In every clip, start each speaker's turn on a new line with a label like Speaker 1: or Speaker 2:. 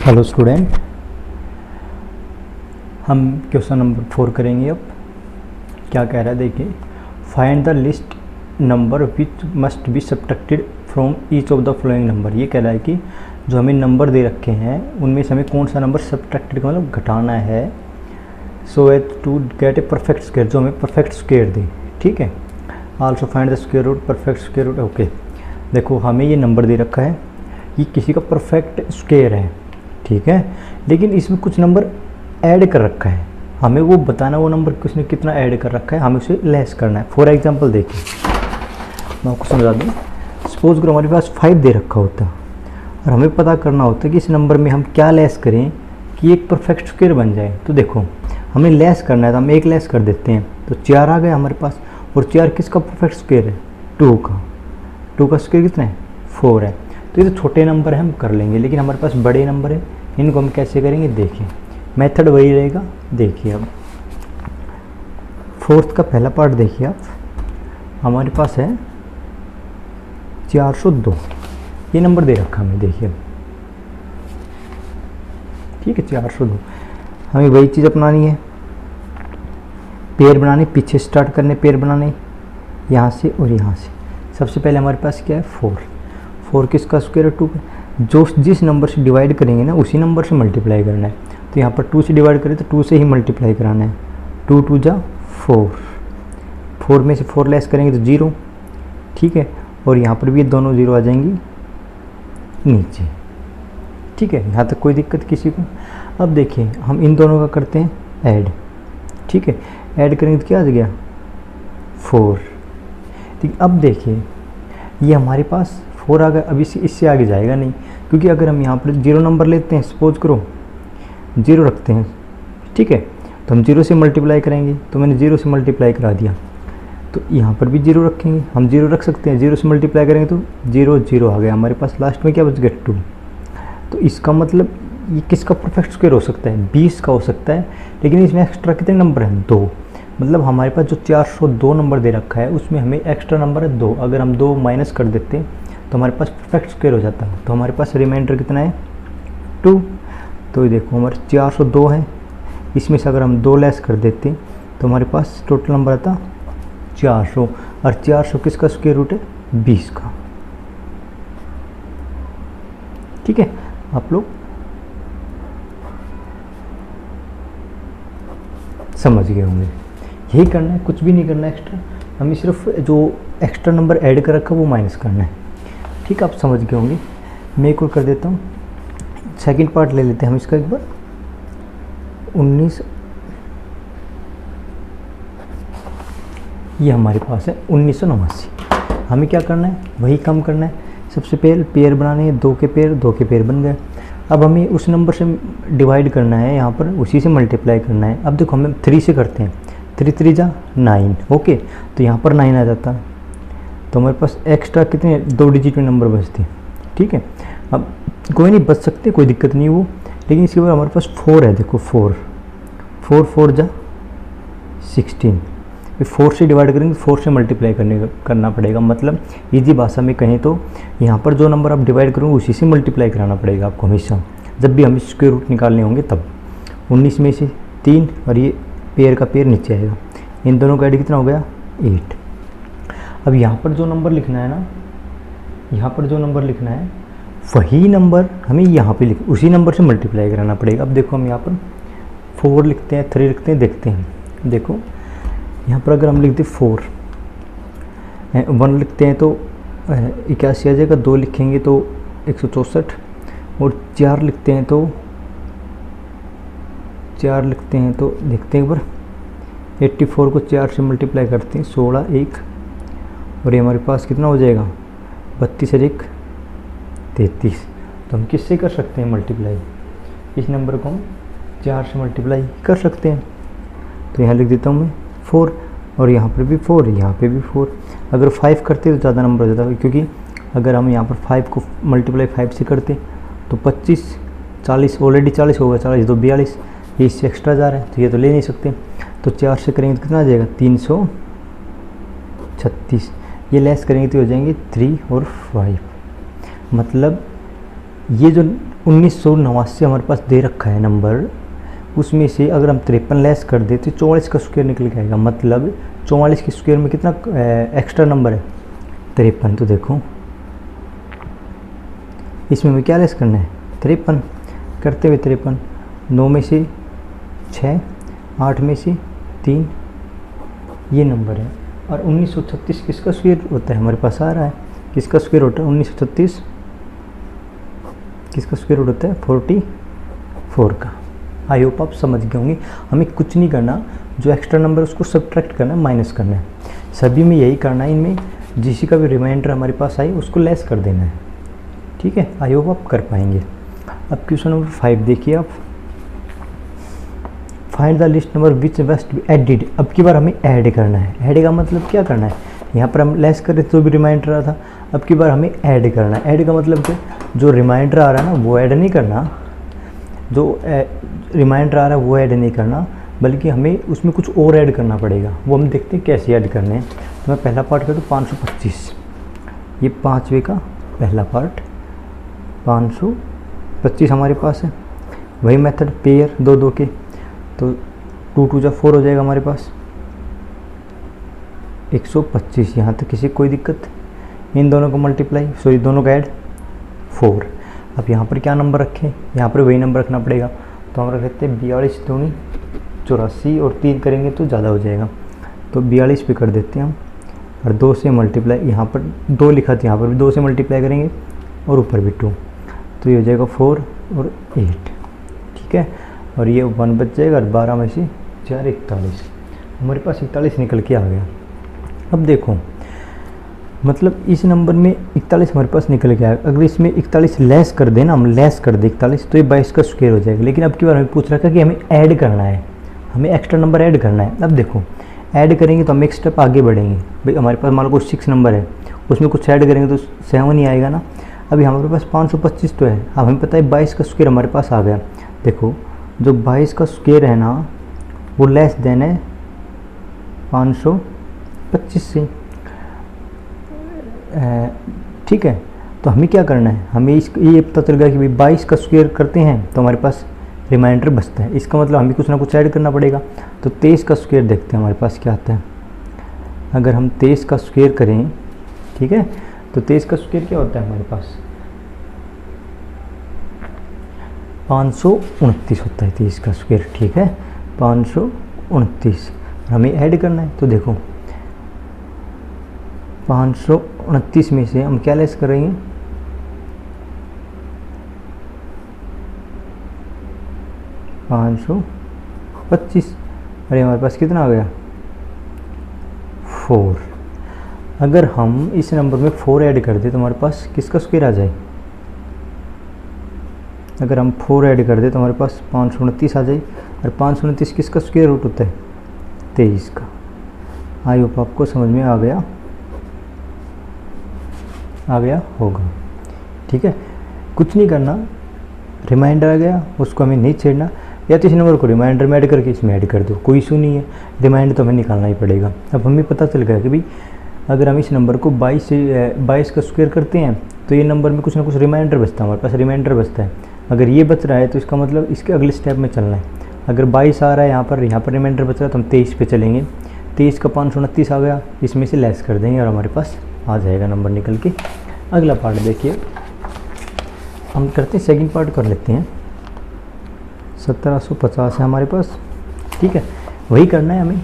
Speaker 1: Hello student, हम question number 4 करेंगे। अब क्या कह रहा है देखिए, find the list number which must be subtracted from each of the following number. ये कह रहा है कि जो हमें नंबर दे रखे हैं उनमें से हमें कौन सा नंबर सब्ट्रैक्टेड का मतलब घटाना है, so as to get a perfect square, जो हमें परफेक्ट स्क्वायर दे। ठीक है, also find the square root, perfect square root. Okay, देखो हमें ये नंबर दे रखा है, ये किसी का परफेक्ट स्क्वायर है, ठीक है, लेकिन इसमें कुछ नंबर ऐड कर रखा है, हमें वो बताना वो नंबर किसने कितना ऐड कर रखा है, हमें उसे लेस करना है। फॉर एग्जांपल देखिए, मैं आपको समझा दूँ। सपोज करो हमारे पास 5 दे रखा होता और हमें पता करना होता है कि इस नंबर में हम क्या लेस करें कि एक परफेक्ट स्क्वायर बन जाए। तो देखो हमें लेस करना है तो हम एक लेस कर देते हैं, तो 4 आ गया हमारे पास। और 4 किसका परफेक्ट स्क्वायर है? 2 का। 2 का स्क्वायर कितना है? 4 है। तो ये तो छोटे नंबर है, हम कर लेंगे, लेकिन हमारे पास बड़े नंबर है, इनको हम कैसे करेंगे देखिए। मेथड वही रहेगा। देखिए अब 4th का पहला पार्ट देखिए आप, हमारे पास है 402, ये नंबर दे रखा हमें, देखिए ठीक है 402। हमें वही चीज़ अपनानी है, पेयर बनाने, पीछे स्टार्ट करने पेयर बनाने, यहाँ से और यहाँ से। सबसे पहले हमारे पास क्या है? 4 किसका स्क्वायर है? 2 का। जो जिस नंबर से डिवाइड करेंगे ना उसी नंबर से मल्टीप्लाई करना है। तो यहाँ पर 2 से डिवाइड करें तो 2 से ही मल्टीप्लाई कराना है। 2 2 जा 4, 4 में से 4 लेस करेंगे तो 0, ठीक है। और यहाँ पर भी ये दोनों 0 आ जाएंगी नीचे, ठीक है। यहाँ तक कोई दिक्कत किसी को? अब देखिए हम इन दोनों का करते हैं ऐड, ठीक है। ऐड करेंगे तो क्या आ गया? 4, ठीक है। अब देखिए ये हमारे पास 4 आ गया, अब इससे आगे जाएगा नहीं, क्योंकि अगर हम यहाँ पर 0 नंबर लेते हैं, सपोज करो 0 रखते हैं, ठीक है, तो हम 0 से मल्टीप्लाई करेंगे। तो मैंने 0 से मल्टीप्लाई करा दिया, तो यहाँ पर भी 0 रखेंगे, हम 0 रख सकते हैं। 0 से मल्टीप्लाई करेंगे तो 0 0 आ गया हमारे पास, लास्ट में क्या बच गया? 2। तो इसका मतलब ये किसका परफेक्ट स्क्वायर हो सकता है? 20 का हो सकता है, लेकिन इसमें एक्स्ट्रा कितने नंबर हैं? 2। मतलब हमारे पास जो 402 नंबर दे रखा है उसमें हमें एक्स्ट्रा नंबर है 2। अगर हम 2 माइनस कर देते हैं तो हमारे पास परफेक्ट स्क्वायर हो जाता है। तो हमारे पास रिमाइंडर कितना है? 2। तो ये देखो हमारे 402 है, इसमें से अगर हम 2 लेस कर देते हैं तो हमारे पास टोटल नंबर आता 400। और 400 किसका स्क्वायर रूट है? 20 का, ठीक है। आप लोग समझ गए होंगे। यही करना है, कुछ भी नहीं करना एक्स्ट्रा, हमें सिर्फ जो एक्स्ट्रा नंबर ऐड कर रखा है वो माइनस करना है, ठीक है। आप समझ गए होंगे। मैं एक और कर देता हूँ, सेकंड पार्ट ले लेते हैं हम इसका एक बार। 19, ये हमारे पास है 1989। हमें क्या करना है? वही काम करना है। सबसे पहले पेयर बनाने हैं, 2 के पेयर बन गए। अब हमें उस नंबर से डिवाइड करना है, यहाँ पर उसी से मल्टीप्लाई करना है। अब देखो हमें 3 से करते हैं, 3 3 जा 9, ओके। तो यहाँ पर 9 आ जाता, तो हमारे पास एक्स्ट्रा कितने 2 डिजिट में नंबर बचते, ठीक है। अब कोई नहीं, बच सकते, कोई दिक्कत नहीं वो, लेकिन इसके बाद हमारे पास 4 है। देखो 4 4 जा 16, फिर 4 से डिवाइड करेंगे, 4 से मल्टीप्लाई करना पड़ेगा। मतलब इजी भाषा में कहें तो यहाँ पर जो नंबर आप डिवाइड करोगे उसी से मल्टीप्लाई कराना पड़ेगा आपको हमेशा, जब भी हमें स्क्वायर रूट निकालने होंगे तब। 19 में से 3 और ये पेयर का पेयर नीचे आएगा, इन दोनों का ऐड कितना हो गया? 8। अब यहाँ पर जो नंबर लिखना है ना, यहाँ पर जो नंबर लिखना है वही नंबर हमें यहाँ पे उसी नंबर से मल्टीप्लाई कराना पड़ेगा। अब देखो हम यहाँ पर 4 लिखते हैं, 3 लिखते हैं, देखते हैं। देखो यहाँ पर अगर हम लिख दें 4, 1 लिखते हैं तो 81 आ जाएगा, 2 लिखेंगे तो 164, और 4 लिखते हैं तो देखते हैं एक बार। 84 को 4 से मल्टीप्लाई करते हैं, 16 1, और ये हमारे पास कितना हो जाएगा? 32 और 1 33। तो हम किससे कर सकते हैं मल्टीप्लाई? इस नंबर को हम 4 से मल्टीप्लाई कर सकते हैं। तो यहाँ लिख देता हूँ मैं 4, और यहाँ पर भी 4, यहाँ पे भी 4। अगर 5 करते तो ज़्यादा नंबर हो जाता है, क्योंकि अगर हम यहाँ पर 5 को मल्टीप्लाई 5 से करते तो 25 40, ऑलरेडी 40 होगा, 40 2 42, ये इससे एक्स्ट्रा जा रहा है तो ये तो ले नहीं सकते। तो 4 से करेंगे तो कितना आ जाएगा? 336। ये लेस करेंगे तो हो जाएंगे 3 और 5, मतलब ये जो 1989 हमारे पास दे रखा है नंबर, उसमें से अगर हम 53 लेस कर दे तो 44 का स्क्वायर निकल के आएगा। मतलब 44 के स्क्वायर में कितना एक्स्ट्रा नंबर है, 53। तो देखो इसमें हमें क्या लेस करना है, 53 करते हुए 53, 9 में से 6, 8 में से 3, ये नंबर है। और 1936 किसका स्क्वायर होता है, हमारे पास आ रहा है, किसका स्क्वायर होता है 1936, किसका स्क्वायर रूट होता है 44 का। आई होप आप समझ गए होंगे। हमें कुछ नहीं करना, जो एक्स्ट्रा नंबर उसको सब्ट्रैक्ट करना है, माइनस करना है। सभी में यही करना है, इनमें जिसी का भी रिमाइंडर हमारे पास आए उसको लेस कर देना है। ठीक है, आई होप आप कर पाएंगे। अब क्वेश्चन नंबर 5 देखिए आप, find the list number which must be added. अब की बार हमें ऐड करना है। ऐड का मतलब क्या करना है, यहाँ पर हम लेस कर रहे तो भी रिमाइंडर आ था, अब की बार हमें ऐड करना है। ऐड का मतलब क्या, जो रिमाइंडर आ रहा है ना वो ऐड नहीं करना, जो रिमाइंडर आ रहा है वो ऐड नहीं करना, बल्कि हमें उसमें कुछ और ऐड करना पड़ेगा। वो हम देखते हैं कैसे ऐड करने हैं। तो मैं पहला पार्ट कर दूँ 525, ये 5वें का पहला पार्ट 525 हमारे पास है। वही मेथड पेयर 2 2 के, तो 2 2 जा 4 हो जाएगा हमारे पास 125। यहाँ तक किसी कोई दिक्कत, इन दोनों को मल्टीप्लाई, सॉरी दोनों का ऐड 4। अब यहाँ पर क्या नंबर रखें, यहाँ पर वही नंबर रखना पड़ेगा। तो हम रख लेते हैं 42 दूनी 84, और 3 करेंगे तो ज़्यादा हो जाएगा, तो 42 पे कर देते हैं हम। और 2 से मल्टीप्लाई, यहाँ पर 2 लिखा था, यहाँ पर भी 2 से मल्टीप्लाई करेंगे और ऊपर भी 2, तो ये हो जाएगा 4 और 8। ठीक है, और ये 1 बच जाएगा, और 12 में से 4 41, हमारे पास 41 निकल के आ गया। अब देखो मतलब इस नंबर में 41 हमारे पास निकल के आएगा। अगर इसमें 41 लेस कर दें ना, हम लेस कर दें 41, तो ये 22 का स्क्वायर हो जाएगा। लेकिन अब की बार हमें पूछ रखा है कि हमें ऐड करना है, हमें एक्स्ट्रा नंबर ऐड करना है। अब देखो ऐड करेंगे तो हम एक स्टेप आगे बढ़ेंगे। भाई हमारे पास मान लो कुछ 6 नंबर है, उसमें कुछ ऐड करेंगे तो 7 ही आएगा ना। अभी हमारे पास 525 तो है, अब हमें पता है 22 का स्क्वायर हमारे पास आ गया। देखो जो 22 का स्क्वायर है ना वो लेस देन है 525 से। ठीक है, तो हमें क्या करना है, हमें ये पता चल गया कि भाई 22 का स्क्वायर करते हैं तो हमारे पास रिमाइंडर बचता है। इसका मतलब हमें कुछ ना कुछ ऐड करना पड़ेगा। तो 23 का स्क्वायर देखते हैं हमारे पास क्या आता है। अगर हम 23 का स्क्वायर करें, ठीक है, तो 23 का स्क्वायर क्या होता है हमारे पास 529 होता है 23 का स्क्वायर। ठीक है, 529 हमें ऐड करना है। तो देखो 529 में से हम क्या लेस करेंगे, 525, अरे हमारे पास कितना आ गया 4। अगर हम इस नंबर में 4 ऐड कर दें तो हमारे पास किसका स्क्वायर आ जाए, अगर हम 4 ऐड कर दें तो हमारे पास 529 आ जाए। और 529 किसका स्क्वायर रूट होता है 23 का। आई होप आपको समझ में आ गया होगा। ठीक है, कुछ नहीं करना, रिमाइंडर आ गया उसको हमें नहीं छेड़ना, या तो इस नंबर को रिमाइंडर में ऐड करके इसमें ऐड कर दो, कोई इशू नहीं है। रिमाइंडर तो हमें निकालना ही पड़ेगा। अब हमें पता चल गया कि भाई अगर हम इस नंबर को 22 का स्क्वायर करते हैं तो ये नंबर में कुछ ना कुछ रिमाइंडर बचता है, हमारे पास रिमाइंडर बचता है। अगर ये बच रहा है तो इसका मतलब इसके अगले स्टेप में चलना है। अगर 22 आ रहा है यहाँ पर रिमाइंडर बच रहा है तो हम 23 पे चलेंगे। 23 का 529 आ गया, इसमें से लेस कर देंगे और हमारे पास आ जाएगा नंबर निकल के। अगला पार्ट देखिए, हम करते हैं सेकंड पार्ट कर लेते हैं। 1750 है हमारे पास। ठीक है, वही करना है हमें,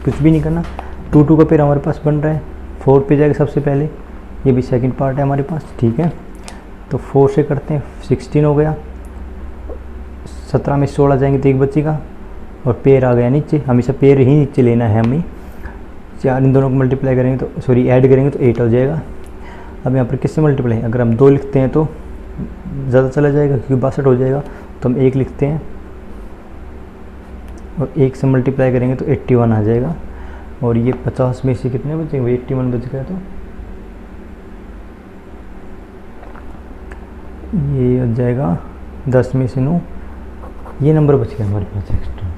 Speaker 1: कुछ भी नहीं करना। 2 2 का पेड़ हमारे पास बन रहा है, 4 पे जाएगा सबसे पहले, ये भी सेकंड पार्ट है हमारे पास। ठीक है, तो 4 से करते हैं, 16 हो गया। 17 में 16 जाएंगे तो 1 बचेगा, और पेड़ आ गया नीचे। हमेशा पेड़ ही नीचे लेना है हमें। 4 इन दोनों को मल्टीप्लाई करेंगे तो सॉरी ऐड करेंगे तो 8 हो जाएगा। अब यहाँ पर किससे मल्टीप्लाई, अगर हम 2 लिखते हैं तो ज़्यादा चला जाएगा क्योंकि 62 हो जाएगा, तो हम 1 लिखते हैं और 1 से मल्टीप्लाई करेंगे तो 81 आ जाएगा। और ये 50 में से कितने बचेंगे, 81 बच गया, तो ये हो जाएगा 10 में से 9, ये नंबर बच गया हमारे पास एक्स्ट्रा।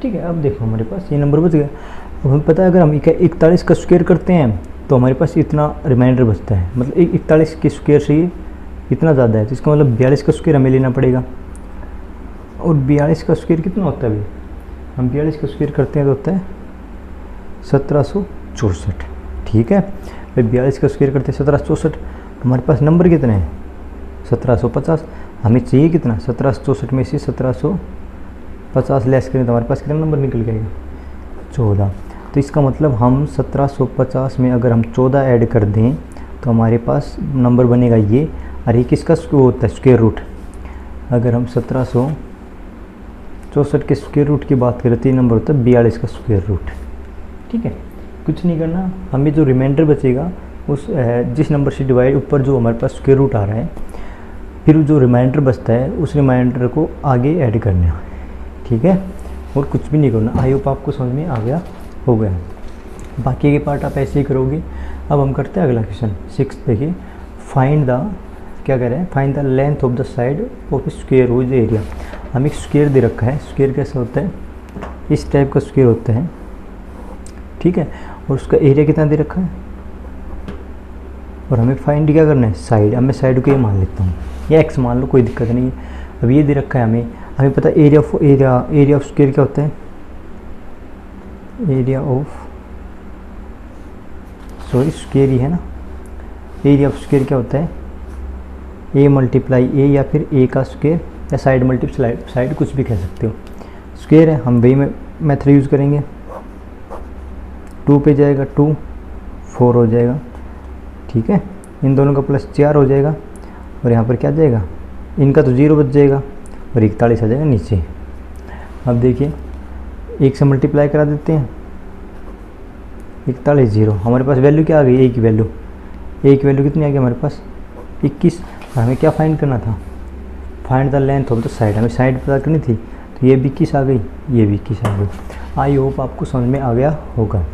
Speaker 1: ठीक है, अब देखो हमारे पास ये नंबर बच गया। अब हमें पता है अगर हम 41 का स्क्वायर करते हैं तो हमारे पास इतना रिमाइंडर बचता है, मतलब 41 के स्क्वायर से ये इतना ज़्यादा है, तो इसका मतलब 42 का स्क्वायर हमें लेना पड़ेगा। और 42 का स्क्वायर कितना होता है भाई, हम 42 का स्क्वायर करते हैं तो होता है 1764। ठीक है, फिर 42 का स्क्वायर करते हैं 1764, हमारे पास नंबर कितने हैं 1750। हमें चाहिए कितना 1764 में से 1750 लेस करें तो हमारे पास कितना नंबर निकल जाएगा 14। तो इसका मतलब हम 1750 में अगर हम 14 ऐड कर दें तो हमारे पास नंबर बनेगा ये। और ये किसका होता है स्क्वायर रूट। अगर हम 1764 के स्क्वायर रूट की बात करें तो ये नंबर होता है 42 का स्क्वायर रूट। ठीक है, कुछ नहीं करना, हमें जो रिमाइंडर बचेगा उस जिस नंबर से डिवाइड ऊपर जो हमारे पास स्क्वायर रूट आ रहा है, फिर जो रिमाइंडर बचता है उस रिमाइंडर को आगे ऐड करना। ठीक है, और कुछ भी नहीं करना। आई होप आपको समझ में आ गया हो गया। बाकी के पार्ट आप ऐसे ही करोगे। अब हम करते हैं अगला क्वेश्चन 6। देखिए, फाइंड द, क्या कह रहे हैं, find the length of the side of square with area. हमें एक स्क्वायर दे रखा है, स्क्वायर कैसा होता है, इस टाइप का स्क्वायर होता है। ठीक है, और उसका एरिया कितना दे रखा है, और हमें फाइंड क्या करना है साइड। अब मैं साइड को ये मान लेता हूँ, या एक्स मान लो, कोई दिक्कत नहीं है। अब ये दे रखा है हमें पता है एरिया ऑफ स्क्वायर क्या होता है, एरिया ऑफ स्क्वायर ही है ना। एरिया ऑफ स्क्वायर क्या होता है, ए मल्टीप्लाई ए, या फिर ए का स्क्वायर, या साइड मल्टीप्लाई साइड, कुछ भी कह सकते हो। स्क्वायर है, हम वही मेथड यूज़ करेंगे। 2 पे जाएगा 2, 4 हो जाएगा। ठीक है, इन दोनों का प्लस 4 हो जाएगा, और यहाँ पर क्या जाएगा, इनका तो 0 बच जाएगा, और 41 आ जाएगा नीचे। अब देखिए 1 से मल्टीप्लाई करा देते हैं, 41 0, हमारे पास वैल्यू क्या आ गई, ए की वैल्यू कितनी आ गई हमारे पास 21। और हमें क्या फाइंड करना था, find the length of the side, हमें साइड पता करनी थी। तो ये भी 21 आ गई, ये भी 21 आ गई। आई होप आपको समझ में आ गया होगा।